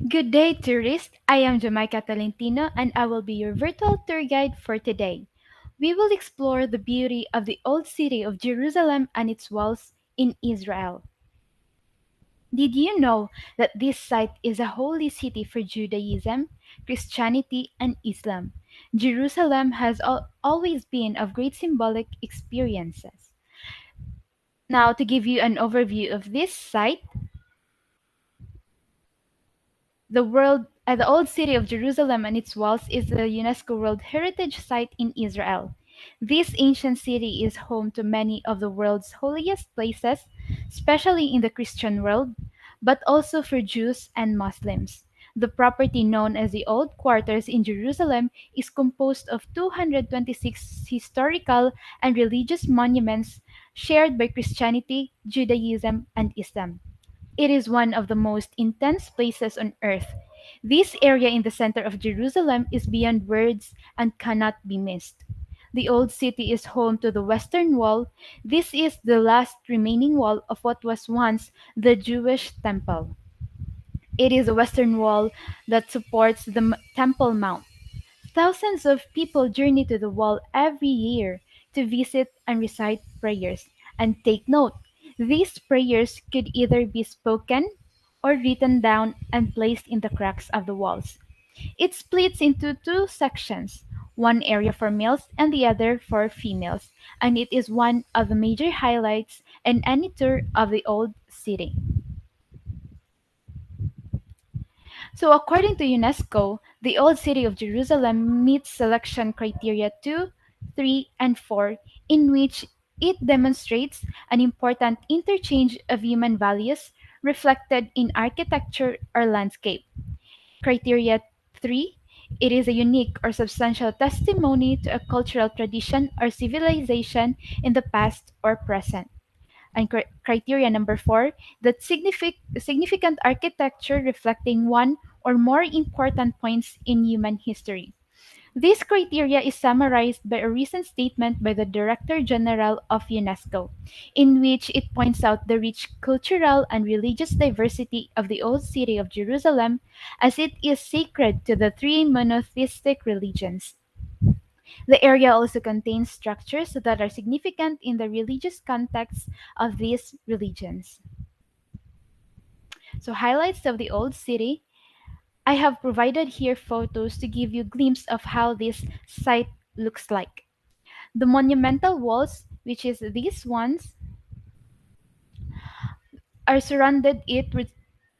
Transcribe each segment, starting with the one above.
Good day, tourists. I am Jamaica Tolentino and I will be your virtual tour guide for today. We will explore the beauty of the old city of Jerusalem and its walls in Israel. Did you know that this site is a holy city for Judaism, Christianity, and Islam? Jerusalem has always been of great symbolic experiences. Now, to give you an overview of this site, the old city of Jerusalem and its walls is a UNESCO World Heritage Site in Israel. This ancient city is home to many of the world's holiest places, especially in the Christian world, but also for Jews and Muslims. The property known as the Old Quarters in Jerusalem is composed of 226 historical and religious monuments shared by Christianity, Judaism, and Islam. It is one of the most intense places on earth. This area in the center of Jerusalem is beyond words and cannot be missed. The old city is home to the Western Wall. This is the last remaining wall of what was once the Jewish temple. It is a western wall that supports the Temple Mount. Thousands of people journey to the wall every year to visit and recite prayers. And take note, these prayers could either be spoken or written down and placed in the cracks of the walls. It splits into two sections, one area for males and the other for females, and it is one of the major highlights in any tour of the old city. So, according to UNESCO, the Old City of Jerusalem meets selection criteria 2, 3, and 4, in which it demonstrates an important interchange of human values reflected in architecture or landscape. Criteria 3, it is a unique or substantial testimony to a cultural tradition or civilization in the past or present. And criteria number 4, that significant architecture reflecting one or more important points in human history. This criteria is summarized by a recent statement by the Director General of UNESCO, in which it points out the rich cultural and religious diversity of the Old City of Jerusalem, as it is sacred to the three monotheistic religions. The area also contains structures that are significant in the religious context of these religions. So, highlights of the Old City. I have provided here photos to give you a glimpse of how this site looks like. The monumental walls, which is these ones, are surrounded it with,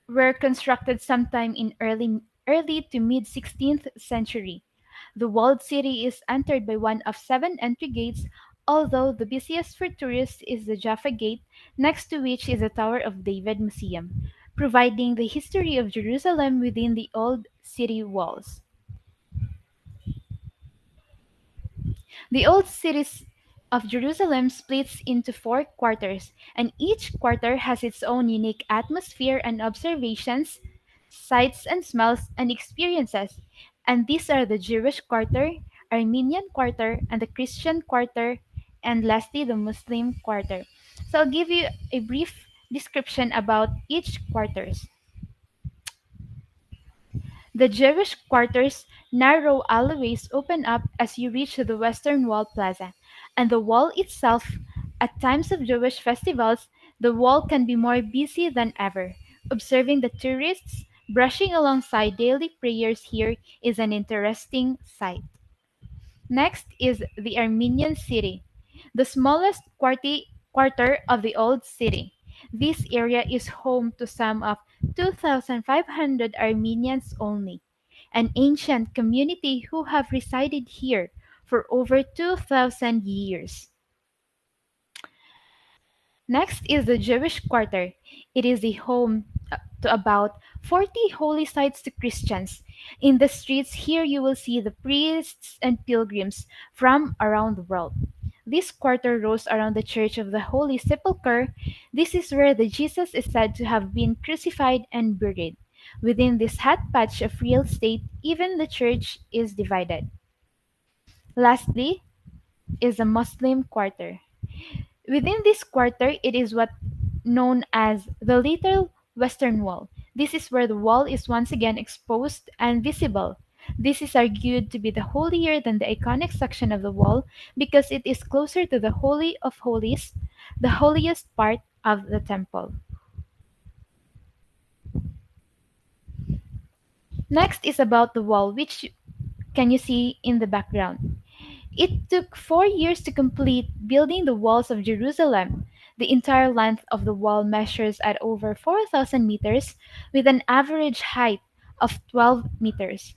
were constructed sometime in early to mid 16th century. The walled city is entered by one of seven entry gates, although the busiest for tourists is the Jaffa Gate, next to which is the Tower of David Museum, providing the history of Jerusalem within the old city walls. The old city of Jerusalem splits into four quarters, and each quarter has its own unique atmosphere and observations, sights and smells and experiences. And these are the Jewish quarter, Armenian quarter, and the Christian quarter, and lastly the Muslim quarter. So I'll give you a brief description about each quarters. The Jewish quarter's narrow alleyways open up as you reach the Western Wall Plaza, and the wall itself, at times of Jewish festivals, the wall can be more busy than ever. Observing the tourists brushing alongside daily prayers here is an interesting sight. Next is the Armenian city, the smallest quarter of the old city. This area is home to some of 2,500 Armenians only, an ancient community who have resided here for over 2,000 years. Next is the Jewish quarter. It is the home to about 40 holy sites to Christians. In the streets here you will see the priests and pilgrims from around the world. This quarter rose around the Church of the Holy Sepulchre. This is where the Jesus is said to have been crucified and buried. Within this hot patch of real estate, even the church is divided. Lastly is the Muslim quarter. Within this quarter, it is what known as the Little Western Wall. This is where the wall is once again exposed and visible. This is argued to be the holier than the iconic section of the wall because it is closer to the Holy of Holies, the holiest part of the temple. Next is about the wall, which can you see in the background. It took 4 years to complete building the walls of Jerusalem. The entire length of the wall measures at over 4,000 meters, with an average height of 12 meters.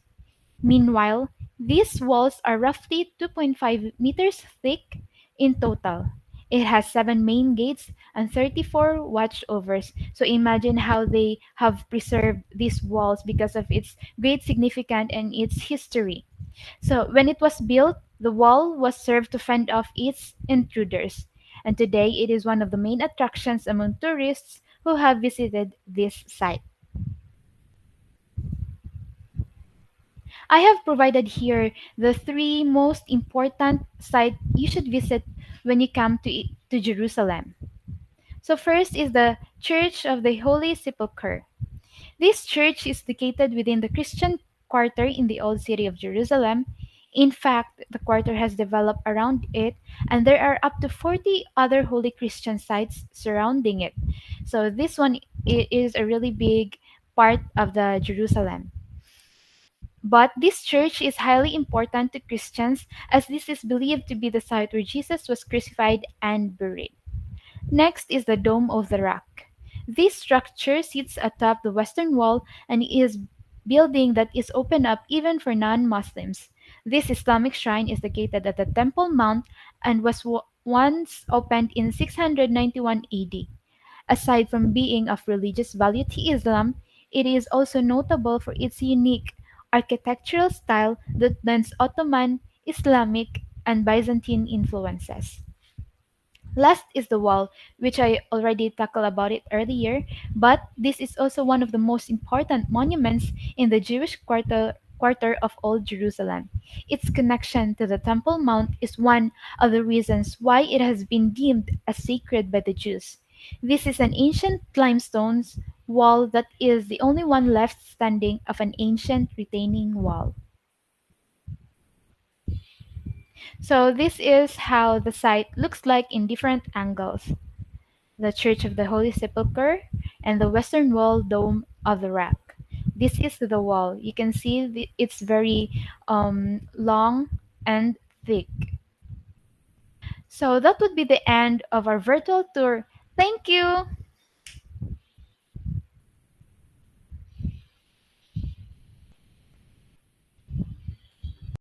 Meanwhile, these walls are roughly 2.5 meters thick in total. It has 7 main gates and 34 watchovers. So imagine how they have preserved these walls because of its great significance and its history. So when it was built, the wall was served to fend off its intruders. And today it is one of the main attractions among tourists who have visited this site. I have provided here the three most important sites you should visit when you come to Jerusalem. So first is the Church of the Holy Sepulchre. This church is located within the Christian quarter in the old city of Jerusalem. In fact, the quarter has developed around it, and there are up to 40 other holy Christian sites surrounding it. So this one is a really big part of the Jerusalem. But this church is highly important to Christians as this is believed to be the site where Jesus was crucified and buried. Next is the Dome of the Rock. This structure sits atop the western wall and is building that is open up even for non-Muslims. This Islamic shrine is located at the Temple Mount and was once opened in 691 AD. Aside from being of religious value to Islam, it is also notable for its unique architectural style that blends Ottoman, Islamic, and Byzantine influences. Last is the wall, which I already tackled about it earlier, but this is also one of the most important monuments in the Jewish quarter of Old Jerusalem. Its connection to the Temple Mount is one of the reasons why it has been deemed as sacred by the Jews. This is an ancient limestone wall that is the only one left standing of an ancient retaining wall. So this is how the site looks like in different angles. The Church of the Holy Sepulchre, and the western wall dome of the rock. This is the wall. You can see it's very long and thick. So that would be the end of our virtual tour. Thank you!